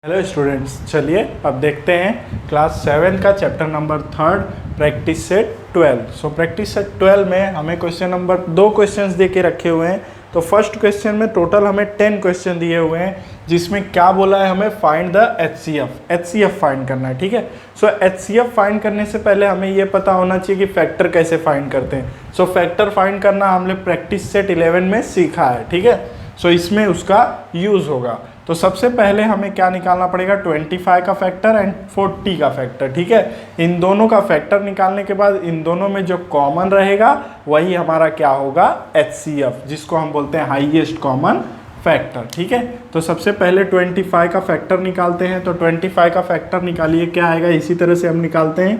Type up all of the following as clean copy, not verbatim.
Hello students, चलिए अब देखते हैं क्लास 7 का chapter number 3 practice set 12। So practice set 12 में हमें क्वेश्चन नंबर 2 क्वेश्चंस दे के रखे हुए हैं। तो फर्स्ट क्वेश्चन में टोटल हमें 10 क्वेश्चन दिए हुए हैं, जिसमें क्या बोला है, हमें फाइंड द एचसीएफ फाइंड करना है। ठीक है। सो एचसीएफ फाइंड करने से पहले हमें ये पता होना चाहिए कि फैक्टर कैसे फाइंड करते हैं। सो फैक्टर फाइंड करना हमने प्रैक्टिस सेट 11 में सीखा है। ठीक है। सो इसमें उसका यूज़ होगा। तो सबसे पहले हमें क्या निकालना पड़ेगा, 25 का फैक्टर एंड 40 का फैक्टर। ठीक है। इन दोनों का फैक्टर निकालने के बाद इन दोनों में जो कॉमन रहेगा वही हमारा क्या होगा, एचसीएफ, जिसको हम बोलते हैं हाईएस्ट कॉमन फैक्टर। ठीक है। तो सबसे पहले 25 का फैक्टर निकालते हैं। तो 25 का फैक्टर निकालिए, क्या आएगा, इसी तरह से हम निकालते हैं।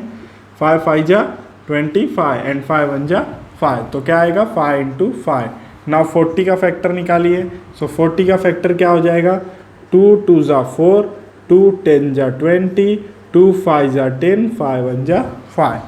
5 5 जा 25 एंड 5 1 जा 5, तो क्या आएगा 5 × 5। नाउ 40 का फैक्टर निकालिए। सो 40 का फैक्टर क्या हो जाएगा, 2 2 जा 4, 2 10 जा 20, 2 5 जा 10, 5 1 जा 5।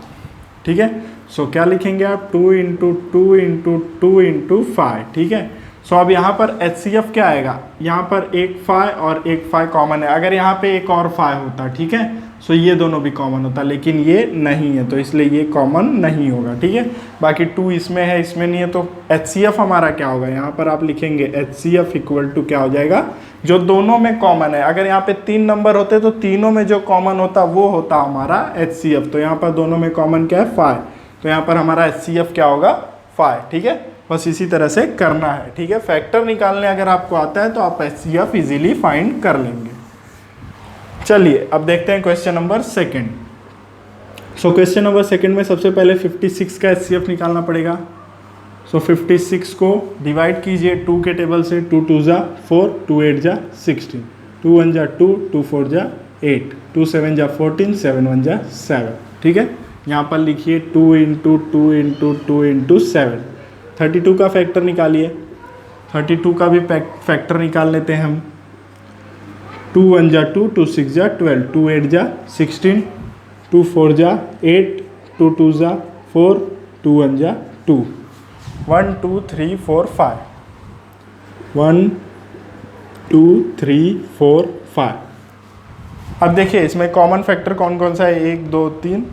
ठीक है। सो क्या लिखेंगे आप, 2 × 2 × 2 × 5। ठीक है। सो अब यहाँ पर एचसीएफ क्या आएगा, यहाँ पर एक 5 और एक 5 कॉमन है। अगर यहाँ पे एक और 5 होता, ठीक है, सो ये दोनों भी कॉमन होता, लेकिन ये नहीं है तो इसलिए ये कॉमन नहीं होगा। ठीक है। बाकी 2 इसमें है, इसमें नहीं है, तो एचसीएफ हमारा क्या होगा, यहाँ पर आप लिखेंगे एचसीएफ इक्वल टू क्या हो जाएगा, जो दोनों में कॉमन है। अगर यहाँ पे 3 नंबर होते तो तीनों में जो कॉमन होता वो होता हमारा एचसीएफ। तो यहाँ पर दोनों में कॉमन क्या है, 5, तो यहाँ पर हमारा एचसीएफ क्या होगा, 5। ठीक है। बस इसी तरह से करना है। ठीक है। फैक्टर निकालने अगर आपको आता है तो आप एचसीएफ इजीली फाइंड कर लेंगे। चलिए अब देखते हैं question number 2। So question number 2 में सबसे पहले 56 का एचसीएफ निकालना पड़ेगा। सो 56 को डिवाइड कीजिए 2 के टेबल से। 2 2 जा 4, 2 8 जा 16, 2 1 जा 2, 2 4 जा 8, 2 7 जा 14, 7 1 जा 7। ठीक है। यहाँ पर लिखिए 2 × 2 × 2 × 7। 32 का फैक्टर निकालिए। 32 का भी फैक्टर निकाल लेते हैं हम। 2 1 जा 2, 2 6 जा 12, 2 8 जा 16, 2 4 जा 8, 2 2 जा 4, 2 1 जा 2, 1 2 3 4 5, 1 2 3 4 5। अब देखिए इसमें कॉमन फैक्टर कौन कौन सा है, 1 2 3,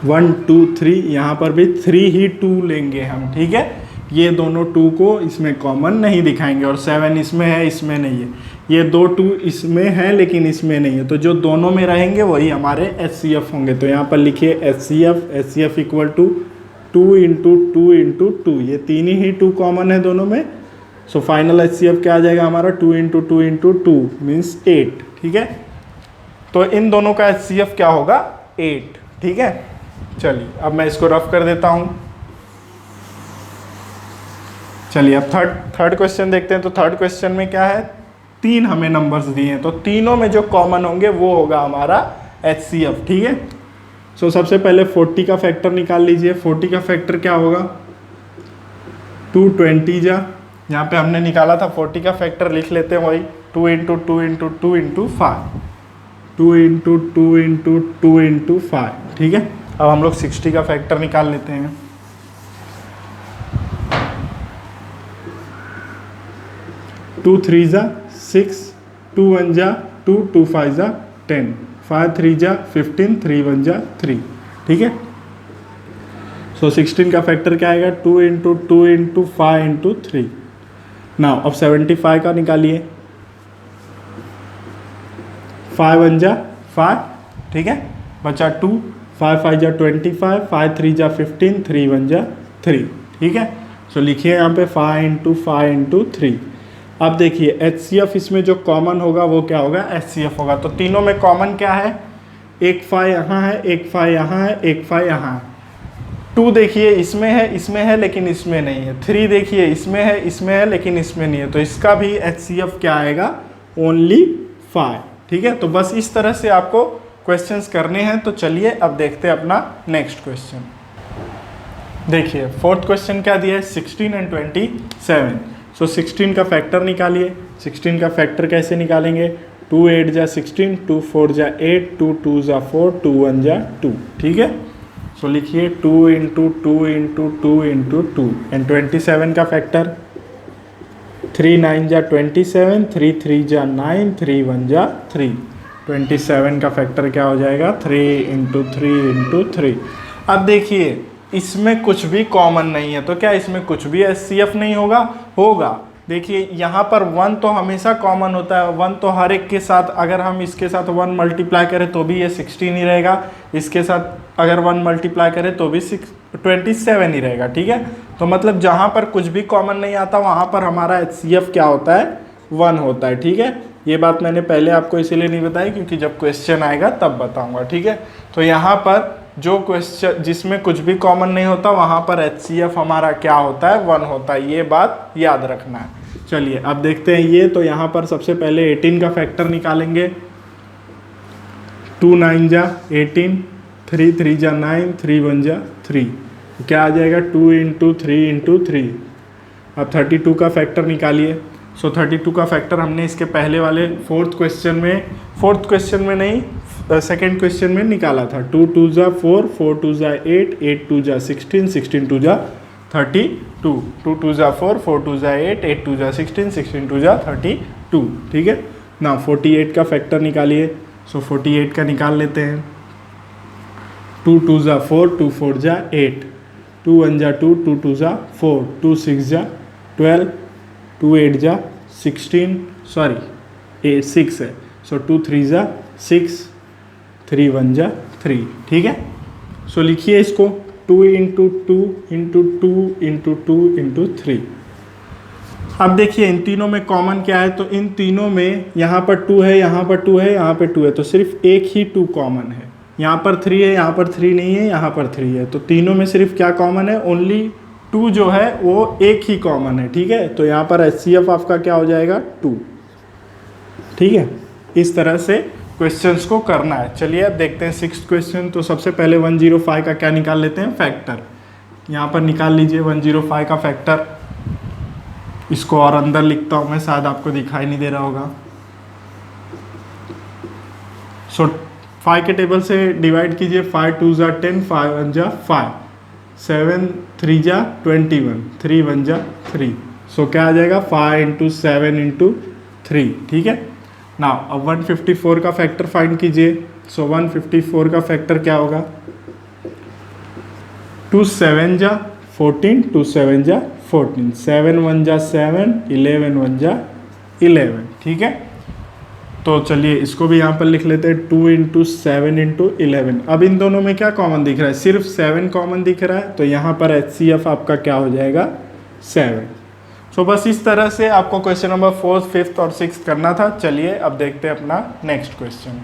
1 2 3, यहाँ पर भी 3 ही 2 लेंगे हम। ठीक है। ये दोनों 2 को इसमें कॉमन नहीं दिखाएंगे, और 7 इसमें है, इसमें नहीं है। ये 2 2 इसमें है लेकिन इसमें नहीं है, तो जो दोनों में रहेंगे वही हमारे एचसीएफ होंगे। तो यहाँ पर लिखिए एचसीएफ इक्वल टू 2 × 2 × 2, ये 3 ही 2 कॉमन है दोनों में। सो फाइनल एचसीएफ क्या आ जाएगा हमारा, 2 × 2 × 2 मीन्स 8। ठीक है। तो इन दोनों का एचसीएफ क्या होगा, 8। ठीक है। चलिए अब मैं इसको रफ कर देता हूँ। चलिए अब थर्ड क्वेश्चन देखते हैं। तो थर्ड क्वेश्चन में क्या है, 3 हमें नंबर्स दिए हैं, तो तीनों में जो कॉमन होंगे वो होगा हमारा एचसीएफ। ठीक है। सो सबसे पहले 40 का फैक्टर निकाल लीजिए। 40 का फैक्टर क्या होगा, 2 20 जा, यहाँ पे हमने निकाला था 40 का फैक्टर, लिख लेते हैं वही, 2 × 2 × 2 × 5, 2 × 2 × 2 × 5। ठीक है। अब हम लोग 60 का फैक्टर निकाल लेते हैं। 2 3 जा 6, 2 1 जा 2, 2 5 जा 10, 5 3 जा 15, 3 1 जा 3। ठीक है। सो 16 का फैक्टर क्या आएगा, 2 × 2 × 5 × 3। नाउ अब 75 का निकालिए। 5 1 जा 5, ठीक है, बचा 2, 5 5 जा 25, 5 3 जा 15, 3 1 जा 3। ठीक है। सो लिखिए यहाँ पे 5 × 5 × 3। अब देखिए एचसीएफ इसमें जो कॉमन होगा वो क्या होगा, एचसीएफ होगा। तो तीनों में कॉमन क्या है, एक 5 यहाँ है, एक 5 यहाँ है, एक 5 यहाँ है। 2 देखिए इसमें है लेकिन इसमें नहीं है। 3 देखिए इसमें है लेकिन इसमें नहीं है, तो इसका भी एचसीएफ क्या आएगा, ओनली 5। ठीक है। तो बस इस तरह से आपको क्वेश्चंस करने हैं। तो चलिए अब देखते हैं अपना नेक्स्ट क्वेश्चन। देखिए फोर्थ क्वेश्चन क्या दिया है, 16 एंड 27। सो 16 का फैक्टर निकालिए। 16 का फैक्टर कैसे निकालेंगे, 2 8 जा 16, 2 4 जा 8, 2 2 जा 4, 2 1 जा 2। ठीक है। सो लिखिए 2 × 2 × 2 × 2 एंड 27 का फैक्टर 3 9 जा 27, 3 3 जा 9, 3 1 जा 3। 27 का फैक्टर क्या हो जाएगा? 3 इंटू 3 इंटू 3। अब देखिए इसमें कुछ भी कॉमन नहीं है, तो क्या इसमें कुछ भी HCF नहीं होगा? होगा। देखिए यहाँ पर 1 तो हमेशा कॉमन होता है, 1 तो हर एक के साथ, अगर हम इसके साथ 1 मल्टीप्लाई करें तो भी ये 16 ही रहेगा, इसके साथ अगर 1 मल्टीप्लाई करें तो भी 27 ही रहेगा। ठीक है, तो मतलब जहाँ पर कुछ भी कॉमन नहीं आता वहाँ पर हमारा HCF क्या होता है? 1 होता है। ठीक है, ये बात मैंने पहले आपको इसीलिए नहीं बताई क्योंकि जब क्वेश्चन आएगा तब बताऊँगा। ठीक है, तो यहाँ पर जो क्वेश्चन जिसमें कुछ भी कॉमन नहीं होता वहाँ पर HCF हमारा क्या होता है? 1 होता है। ये बात याद रखना है। चलिए अब देखते हैं ये, तो यहाँ पर सबसे पहले 18 का फैक्टर निकालेंगे। 2 9 जा 18, 3 3 जा 9, 3 1 जा 3, क्या आ जाएगा? 2 इंटू 3 इंटू 3। अब 32 का फैक्टर निकालिए। सो 32 का फैक्टर हमने इसके पहले वाले फोर्थ क्वेश्चन में नहीं, सेकेंड क्वेश्चन में निकाला था। 2 2 जा 4, 4 2 जा 8, 8 2 जा 16, 16 2 जा 32, 2 2 जा 4, 4 2 जा 8, 8 2 जा 16, 16 2 जा 32। ठीक है ना, 48 का फैक्टर निकालिए। सो 48 का निकाल लेते हैं। 2 2 जा 4, 2 4 जा 8, 2 1 जा 2, 2 2 जा 4, 2 6 जा 12, 2 8 जा 16, सॉरी 8 6 है। सो 2 3 जा 6, 3 1 जा 3। ठीक है, सो लिखिए इसको 2 इंटू 2 इंटू 2 इंटू 2 इंटू 3। अब देखिए इन तीनों में कॉमन क्या है? तो इन तीनों में यहाँ पर 2 है, यहाँ पर 2 है, यहाँ पर 2 है, तो सिर्फ एक ही 2 कॉमन है। यहाँ पर 3 है, यहाँ पर 3 नहीं है, यहाँ पर 3 है, तो तीनों में सिर्फ क्या कॉमन है? ओनली 2 जो है वो एक ही कॉमन है। ठीक है, तो यहाँ पर HCF आपका क्या हो जाएगा? 2। ठीक है, इस तरह से क्वेश्चंस को करना है। चलिए अब देखते हैं 6th क्वेश्चन। तो सबसे पहले 105 का क्या निकाल लेते हैं? फैक्टर। यहाँ पर निकाल लीजिए 105 का फैक्टर। इसको और अंदर लिखता हूँ मैं, शायद आपको दिखाई नहीं दे रहा होगा। सो 5 के टेबल से डिवाइड कीजिए। 5 2 जा 10, 5 1 जा 5, 7 3 जा 21, 3 1 जा 3। सो क्या आ जाएगा? 5 इंटू 7 इंटू 3। ठीक है ना, अब 154 का फैक्टर फाइंड कीजिए। सो 154 का फैक्टर क्या होगा? 2 7 जा 14, 2 7 जा 14, 7 1 जा 7, 11 1 जा 11। ठीक है, तो चलिए इसको भी यहाँ पर लिख लेते हैं 2 इंटू 7 इंटू 11। अब इन दोनों में क्या कॉमन दिख रहा है? सिर्फ 7 कॉमन दिख रहा है, तो यहाँ पर HCF आपका क्या हो जाएगा? 7। सो बस इस तरह से आपको क्वेश्चन नंबर 4th 5th और 6th करना था। चलिए अब देखते हैं अपना नेक्स्ट क्वेश्चन।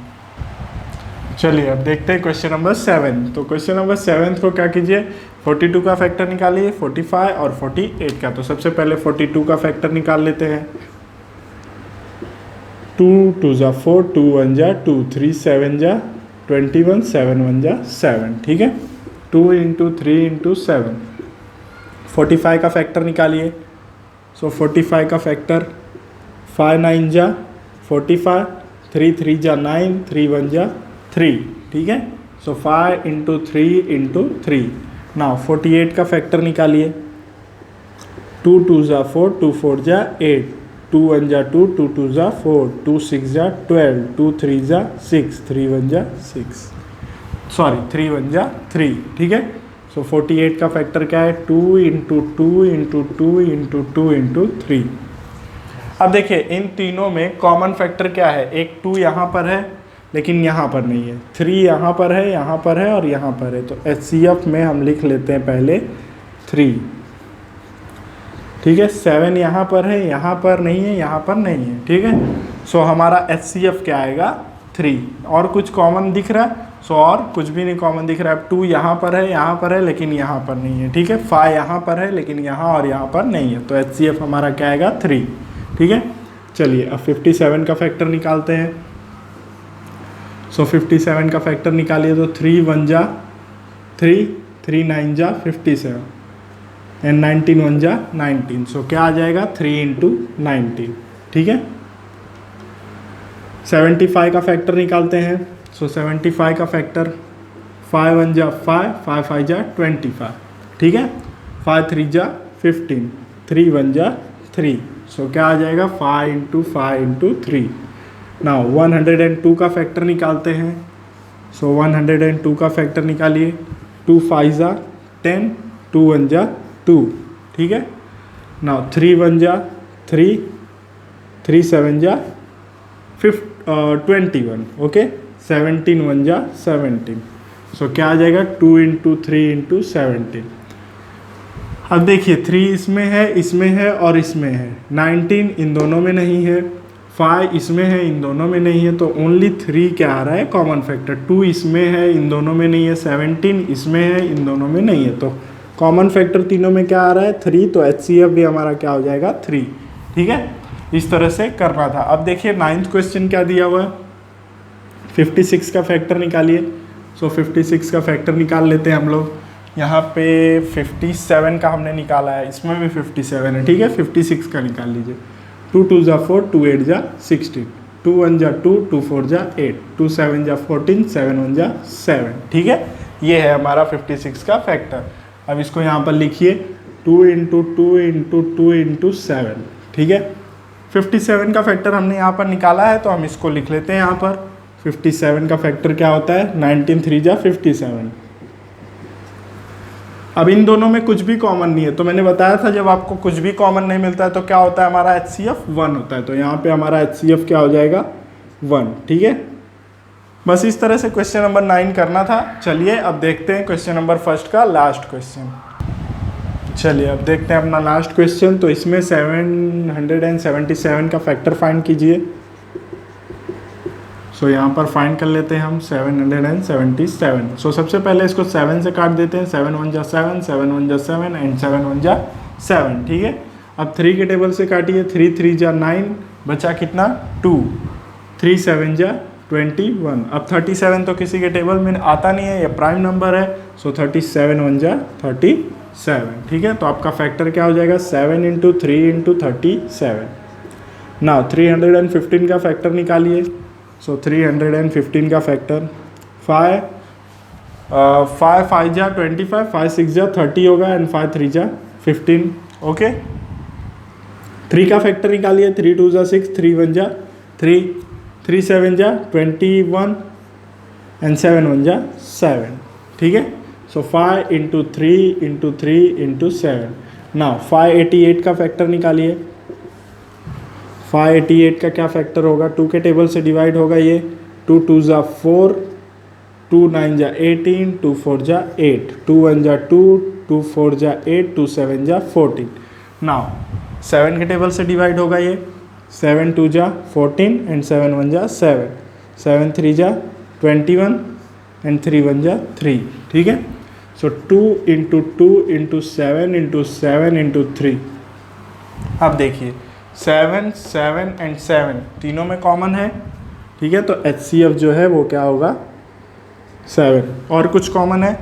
चलिए अब देखते हैं क्वेश्चन नंबर 7। तो क्वेश्चन नंबर 7 को क्या कीजिए? 42 का फैक्टर निकालिए, 45 और 48 का। तो सबसे पहले 42 का फैक्टर निकाल लेते हैं। 2 2 जा 4, 2 1 जा 2, 3 7 जा 21, 7 1 जा 7। ठीक है, 2 इंटू 3 इंटू 7। 45 का फैक्टर निकालिए। सो 45 का फैक्टर 5 9 जा 45, 3 3 जा 9, 3 1 जा 3। ठीक है, सो 5 इंटू 3 इंटू 3। नाउ 48 का फैक्टर निकालिए। 2 2 जा 4, 2 4 जा 8, 2 1 जा 2, 2 2 जा 4, 2 6 जा 12, 2 3 जा 6, 3 1 जा 6, सॉरी 3 1 जा 3। ठीक है, सो 48 का फैक्टर क्या है? 2 इंटू 2 इंटू 2 इंटू 2 इंटू 3। अब देखिए इन तीनों में कॉमन फैक्टर क्या है? एक 2 यहाँ पर है लेकिन यहाँ पर नहीं है, 3 यहाँ पर है, यहाँ पर है और यहाँ पर है। तो HCF में हम लिख लेते हैं पहले 3। ठीक है, 7 यहाँ पर है, यहाँ पर नहीं है, यहाँ पर नहीं है। ठीक है, सो हमारा HCF क्या आएगा? 3। और कुछ कॉमन दिख रहा है? सो और कुछ भी नहीं कॉमन दिख रहा है। अब 2 यहाँ पर है लेकिन यहाँ पर नहीं है। ठीक है, 5 यहाँ पर है लेकिन यहाँ और यहाँ पर नहीं है। तो HCF हमारा क्या आएगा? 3। ठीक है, चलिए अब 57 का फैक्टर निकालते हैं। सो 57 का फैक्टर निकालिए। तो 3 1 जा 3, 3 9 जा 57 एंड 19 1 जा 19। सो क्या आ जाएगा? 3 इंटू 19। ठीक है, 75 का फैक्टर निकालते हैं। सो 75 का फैक्टर 5 1 जा 5, 5 5 जा 25। ठीक है, 5 3 जा 15, 3 1 जा 3, सो क्या आ जाएगा 5 इंटू 5 इंटू 3। नाउ 102 का फैक्टर निकालते हैं। सो 102 का फैक्टर निकालिए। 2 5 जा 10, 2 1 जा 2, ठीक है। नाउ 3 1 जा 3, 3 7 जा 21, ओके। 17 1 जा 17। सो क्या आ जाएगा 2 इंटू 3 इंटू 17। अब देखिए 3 इसमें है और इसमें है। 19 इन दोनों में नहीं है, 5 इसमें है, इन दोनों में नहीं है, तो ओनली 3 क्या आ रहा है कॉमन फैक्टर। 2 इसमें है, इन दोनों में नहीं है, 17 इसमें है, इन दोनों में नहीं है, तो कॉमन फैक्टर तीनों में क्या आ रहा है 3, तो HCF भी हमारा क्या हो जाएगा 3, ठीक है। इस तरह से करना था। अब देखिए 9th क्वेश्चन क्या दिया हुआ है, 56 का फैक्टर निकालिए। सो 56 का फैक्टर निकाल लेते हैं हम लोग। यहाँ पे 57 का हमने निकाला है, इसमें भी 57 है, ठीक है। 56 का निकाल लीजिए। 2 2 जा 4, 2 8 जा 16, 2 1 जा 2, 2 4 जा 8, 2 7 जा 14, 7 1 जा 7, ठीक है। ये है हमारा 56 का फैक्टर। अब इसको यहाँ पर लिखिए 2 इंटू 2 इंटू 2 इंटू 7, ठीक है। 57 का फैक्टर हमने यहाँ पर निकाला है, तो हम इसको लिख लेते हैं यहाँ पर। 57 का फैक्टर क्या होता है 19 3 जा 57। अब इन दोनों में कुछ भी कॉमन नहीं है, तो मैंने बताया था जब आपको कुछ भी कॉमन नहीं मिलता है तो क्या होता है हमारा HCF 1 होता है। तो यहाँ पे हमारा HCF क्या हो जाएगा 1, ठीक है। बस इस तरह से क्वेश्चन नंबर 9 करना था। चलिए अब देखते हैं क्वेश्चन नंबर फर्स्ट का लास्ट क्वेश्चन। चलिए अब देखते हैं अपना लास्ट क्वेश्चन। तो इसमें 777 का फैक्टर फाइंड कीजिए। सो यहाँ पर फाइंड कर लेते हैं हम 777। सो सबसे पहले इसको 7 से काट देते हैं। 7 1 जा 7, 7 1 जा 7 एंड 7 1 जा 7, ठीक है। अब 3 के टेबल से काटिए। 3 3 जा 9, बचा कितना 2, 3 7 जा 21। अब 37 तो किसी के टेबल में आता नहीं है, ये प्राइम नंबर है। सो 37 1 जा 37, ठीक है। तो आपका फैक्टर क्या हो जाएगा 7 इंटू 3 इंटू 37। नाउ 315 का फैक्टर निकालिए। सो 315 का फैक्टर 5 5 जा 25, 5 6 जा 30 होगा एंड 5 3 जा 15, ओके। 3 का फैक्टर निकालिए। 3 2 जा 6, 3 1 जा 3, 3 7 जा 21 एंड 7 1 जा 7, ठीक है। सो 5 इंटू 3 इंटू 3 इंटू 7। नाउ 588 का फैक्टर निकालिए। 588 का क्या फैक्टर होगा 2 के टेबल से डिवाइड होगा ये। 2 2 जा 4, 2 9 जा 18, 2 4 जा 8, 2 1 जा 2, 2 4 जा 8, 2 7 जा 14। नाउ 7 के टेबल से डिवाइड होगा ये। 7 2 जा 14 एंड 7 1 जा 7, 7 3 जा 21 एंड 3 1 जा 3, ठीक है। सो 2 इंटू 2 इंटू 7 इंटू 7 इंटू 3। अब देखिए 7 7 एंड 7 तीनों में कॉमन है, ठीक है। तो HCF जो है वो क्या होगा 7। और कुछ कॉमन है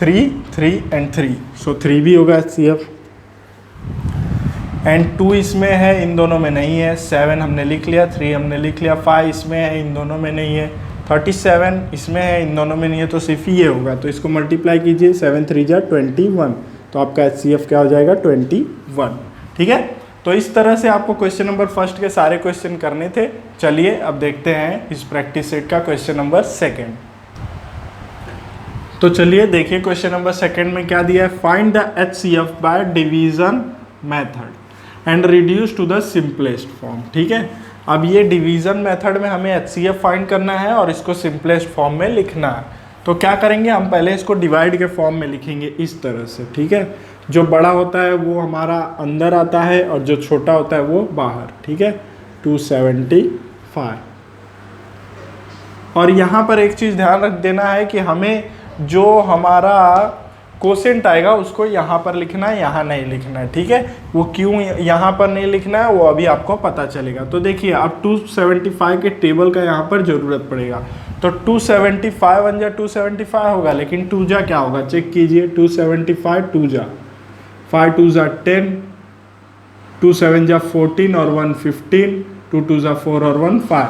3 3 एंड 3, सो 3 भी होगा HCF। एंड 2 इसमें है, इन दोनों में नहीं है। 7 हमने लिख लिया, 3 हमने लिख लिया। 5 इसमें है, इन दोनों में नहीं है। 37 इसमें है, इन दोनों में नहीं है, तो सिर्फ ये होगा। तो इसको मल्टीप्लाई कीजिए। 7 3 जा 21, तो आपका HCF क्या हो जाएगा 21, ठीक है। तो इस तरह से आपको क्वेश्चन नंबर फर्स्ट के सारे क्वेश्चन करने थे। चलिए अब देखते हैं इस प्रैक्टिस सेट का क्वेश्चन नंबर सेकंड। तो चलिए देखिए क्वेश्चन नंबर सेकंड में क्या दिया है। Find the HCF by division method and reduce to the simplest form, ठीक है। अब ये डिवीजन मेथड में हमें HCF फाइंड करना है और इसको सिंपलेस्ट फॉर्म में लिखना है। तो क्या करेंगे हम पहले इसको डिवाइड के फॉर्म में लिखेंगे इस तरह से, ठीक है। जो बड़ा होता है वो हमारा अंदर आता है और जो छोटा होता है वो बाहर, ठीक है। 275। और यहाँ पर एक चीज़ ध्यान रख देना है कि हमें जो हमारा कोसेंट आएगा उसको यहाँ पर लिखना है, यहाँ नहीं लिखना है, ठीक है। वो क्यों यहाँ पर नहीं लिखना है वो अभी आपको पता चलेगा। तो देखिए अब 275 के टेबल का यहाँ पर ज़रूरत पड़ेगा। तो 275 1 जा 275 होगा, लेकिन 2 जा क्या होगा चेक कीजिए। 275 2 जा 5 2 जा 10, 2 7 जा 14 और 1 15, 2 2 जा 4 और 1 5।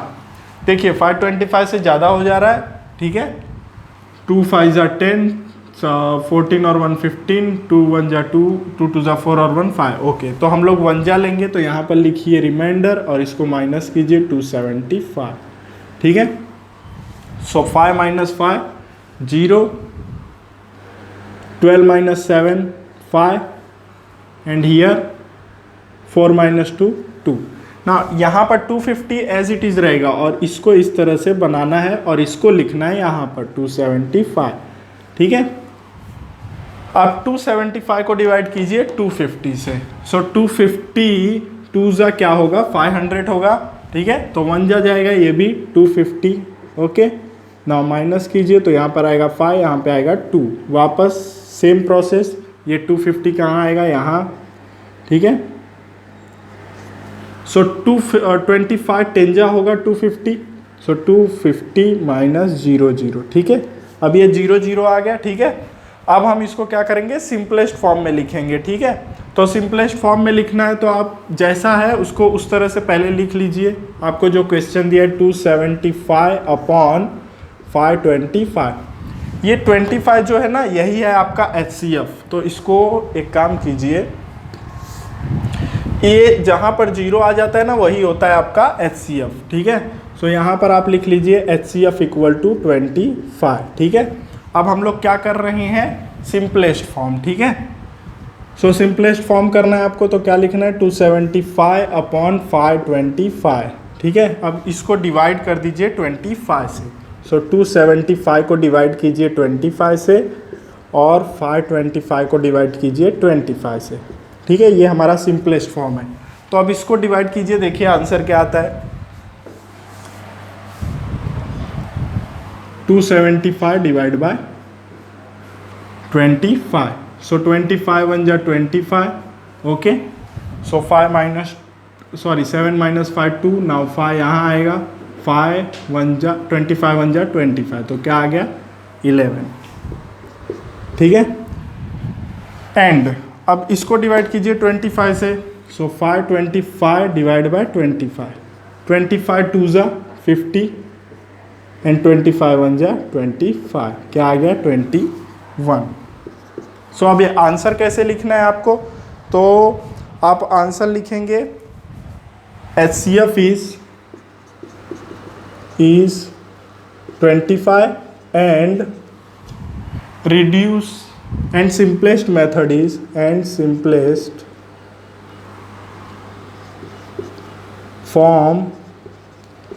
देखिए 525 से ज़्यादा हो जा रहा है, ठीक है। 2 5 जा 10, 14 और 1 15, 2 1 जा 2, 2 2 जा 4 और 1 5। ओके, तो हम लोग 1 जा लेंगे तो यहाँ पर लिखिए रिमाइंडर और इसको माइनस कीजिए 275। ठीक है, सो 5 minus 5 0, 12 minus 7 5 and here 4 minus 2 2। ना यहाँ पर 250 एज इट इज़ रहेगा और इसको इस तरह से बनाना है और इसको लिखना है यहाँ पर 275। ठीक है, अब 275 को डिवाइड कीजिए 250 से। सो 250 2 जा क्या होगा 500 होगा। ठीक है, तो 1 जा जाएगा ये भी 250। ओके, ना माइनस कीजिए तो यहाँ पर आएगा 5, यहाँ पे आएगा 2। वापस सेम प्रोसेस, ये 250 कहाँ आएगा यहाँ। ठीक है, सो 225 10 जा होगा 250। सो 250 माइनस 0 0। ठीक है, अब ये 0 0 आ गया। ठीक है, अब हम इसको क्या करेंगे सिंपलेस्ट फॉर्म में लिखेंगे। ठीक है, तो सिंपलेस्ट फॉर्म में लिखना है तो आप जैसा है उसको उस तरह से पहले लिख लीजिए। आपको जो क्वेश्चन दिया है 275 अपॉन 525, ये 25 जो है ना यही है आपका HCF। तो इसको एक काम कीजिए, ये जहाँ पर 0 आ जाता है ना वही होता है आपका HCF। ठीक है, सो यहाँ पर आप लिख लीजिए HCF इक्वल टू 25। ठीक है, अब हम लोग क्या कर रहे हैं सिंपलेस्ट फॉर्म। ठीक है, सो सिंपलेस्ट फॉर्म करना है आपको तो क्या लिखना है 275 अपॉन 525। ठीक है, अब इसको डिवाइड कर दीजिए 25 से। सो 275 को डिवाइड कीजिए 25 से और 525 को डिवाइड कीजिए 25 से। ठीक है, ये हमारा सिंपलेस्ट फॉर्म है। तो अब इसको डिवाइड कीजिए, देखिए आंसर क्या आता है 275 डिवाइड बाय 25। सो 25 1 जा 25। ओके, सो 7 माइनस 5 2। नाउ 5 यहाँ आएगा, 5 1 जा 25 1 जा 25, तो क्या आ गया 11। ठीक है, एंड अब इसको डिवाइड कीजिए 25 से। सो 525 डिवाइड बाय 25, 25 2 जा 50 एंड 25 1 जा 25, क्या आ गया 21। सो अब ये आंसर कैसे लिखना है आपको, तो आप आंसर लिखेंगे HCF is 25 and reduce and simplest method is simplest form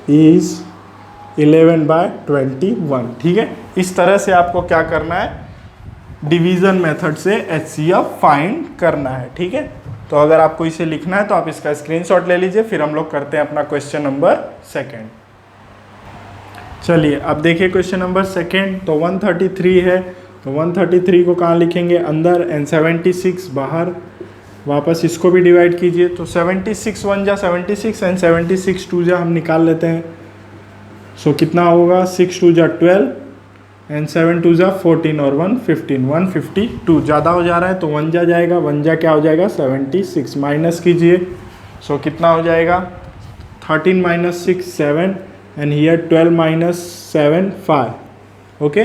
is 11/21। ठीक है, इस तरह से आपको क्या करना है डिवीजन मेथड से HCF फाइंड करना है। ठीक है, तो अगर आपको इसे लिखना है तो आप इसका स्क्रीनशॉट ले लीजिए, फिर हम लोग करते हैं अपना क्वेश्चन नंबर 2। चलिए अब देखिए क्वेश्चन नंबर 2। तो 133 है, तो 133 को कहाँ लिखेंगे अंदर एंड 76 बाहर। वापस इसको भी डिवाइड कीजिए, तो 76 1 जा 76 एंड 76 2 जा हम निकाल लेते हैं। सो कितना होगा 6 2 जा 12 एंड 7 2 जा 14 और 1 15, 152 ज़्यादा हो जा रहा है तो 1 जा जाएगा, 1 जा क्या हो जाएगा 76। माइनस कीजिए, सो कितना हो जाएगा 13 minus 6 7 and here 12 minus 7 5। Okay,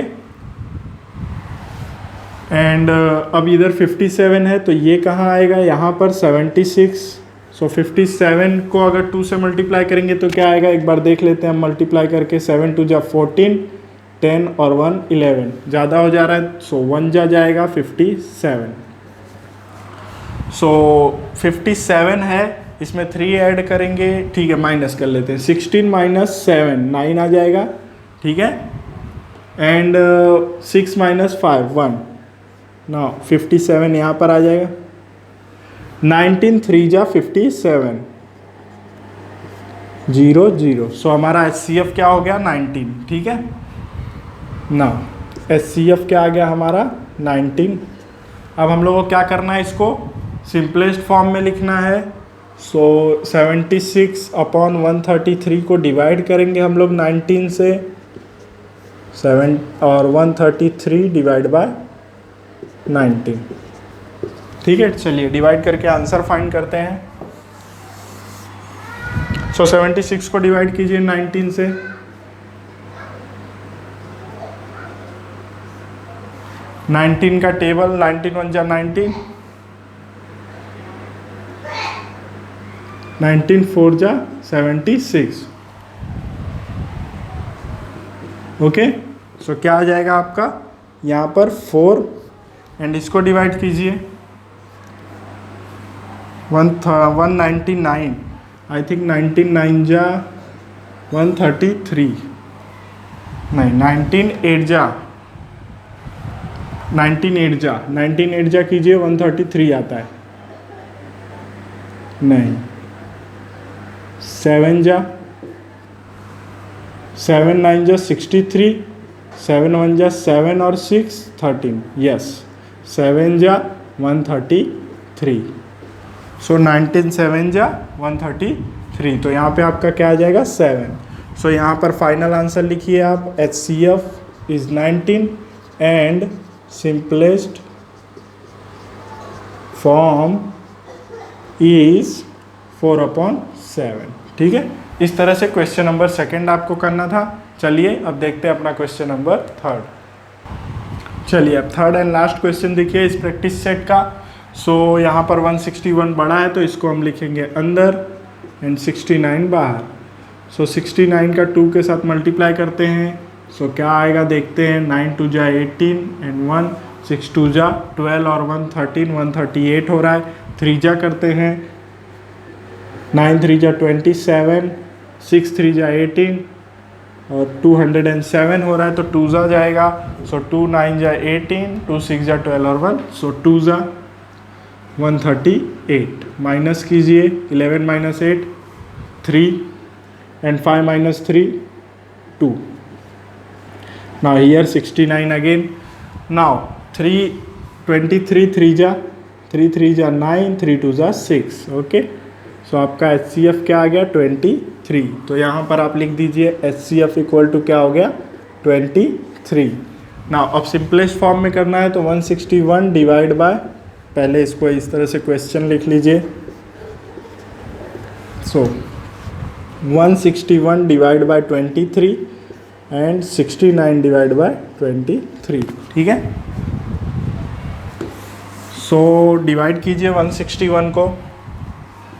and अब इधर 57 है तो ये कहाँ आएगा यहाँ पर 76। सो 57 को अगर 2 से मल्टीप्लाई करेंगे तो क्या आएगा एक बार देख लेते हैं हम मल्टीप्लाई करके। 7 2 जा 14 10 और 1 11, ज़्यादा हो जा रहा है सो 1 जा जाएगा 57। सो 57 है, इसमें 3 ऐड करेंगे, ठीक है माइनस कर लेते हैं। 16 माइनस 7 9 आ जाएगा। ठीक है, एंड 6 माइनस 5 1। ना 57 यहाँ पर आ जाएगा। 19 3 जा 57 0 0। सो हमारा HCF क्या हो गया 19। ठीक है ना, HCF क्या आ गया हमारा 19। अब हम लोगों को क्या करना है इसको सिंपलेस्ट फॉर्म में लिखना है। सो 76 अपॉन 133 को डिवाइड करेंगे हम लोग 19 से 7 और 133 डिवाइड बाय 19। ठीक है, चलिए डिवाइड करके आंसर फाइंड करते हैं। सो 76 को डिवाइड कीजिए 19 से। 19 का टेबल, 19 1 जा 19, 19 4 जा 76। ओके, सो क्या आ जाएगा आपका यहाँ पर 4 एंड इसको डिवाइड कीजिए 199, आई थिंक 19 9 जा 133, नहीं 19 8 जा 19 8 जा कीजिए 133 आता है, नहीं 7 जा 7 9 जा 63, 7 1 जा 7 और 6 13, यस 7 जा 133, सो 19 7 जा 133, तो यहाँ पे आपका क्या आ जाएगा 7। सो यहाँ पर फाइनल आंसर लिखिए आप, HCF is 19 and simplest form is 4/7। ठीक है, इस तरह से क्वेश्चन नंबर सेकंड आपको करना था। चलिए अब देखते हैं अपना क्वेश्चन नंबर थर्ड। चलिए अब थर्ड एंड लास्ट क्वेश्चन देखिए इस प्रैक्टिस सेट का। सो यहाँ पर 161 बड़ा है तो इसको हम लिखेंगे अंदर एंड 69 बाहर। सो 69 का 2 के साथ मल्टीप्लाई करते हैं, सो क्या आएगा देखते हैं। 9 2 जा 18 एंड 1 6 2 जा 12 और 1 13, 138 हो रहा है। 3 जा करते हैं, 9 3 जा 27, 6 3 जा 18 और 207 हो रहा है तो 2 जा जाएगा। सो 2 9 जा 18, 2 6 जा 12 और 1, सो 2 जा 138। माइनस कीजिए 11 minus 8 3 and 5 minus 3 2। Now here 69 again. Now 23 3 जा 3 3 जा 9, 3 2 जा 6। ओके, सो आपका HCF क्या आ गया 23। तो यहाँ पर आप लिख दीजिए HCF इक्वल टू क्या हो गया 23। नाउ अब सिंपलेस्ट फॉर्म में करना है तो 161 डिवाइड बाय, पहले इसको इस तरह से क्वेश्चन लिख लीजिए। सो 161 divide by 23 and 69 divide by 23। ठीक है, सो डिवाइड कीजिए 161 को,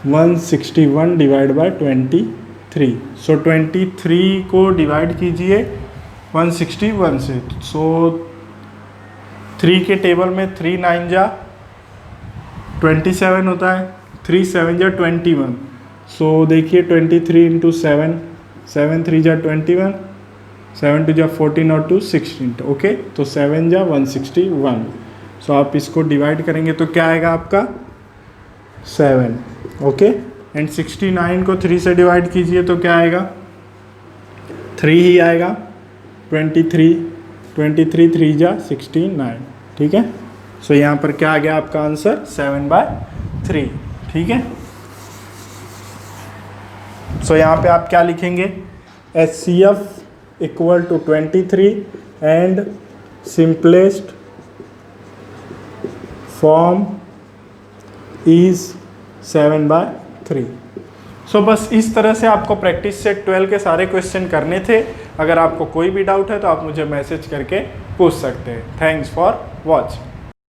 161 डिवाइड बाय 23। सो 23 को डिवाइड कीजिए 161 से। सो 3 के टेबल में 3 9 जा 27 होता है, 3 7 जा 21। सो देखिए 23 इंटू 7, 7 3 जा 21, 7 2 जा 14 और 2 16। ओके, तो 7 जा 161। सो आप इसको डिवाइड करेंगे तो क्या आएगा आपका 7। ओके, एंड 69 को 3 से डिवाइड कीजिए तो क्या आएगा 3 ही आएगा। 23 3 जा 69। ठीक है, सो यहाँ पर क्या आ गया आपका आंसर 7/3। ठीक है, सो यहाँ पे आप क्या लिखेंगे HCF equal to 23 and simplest form is 7/3। So बस इस तरह से आपको प्रैक्टिस सेट 12 के सारे क्वेश्चन करने थे। अगर आपको कोई भी डाउट है तो आप मुझे मैसेज करके पूछ सकते हैं। Thanks for watching.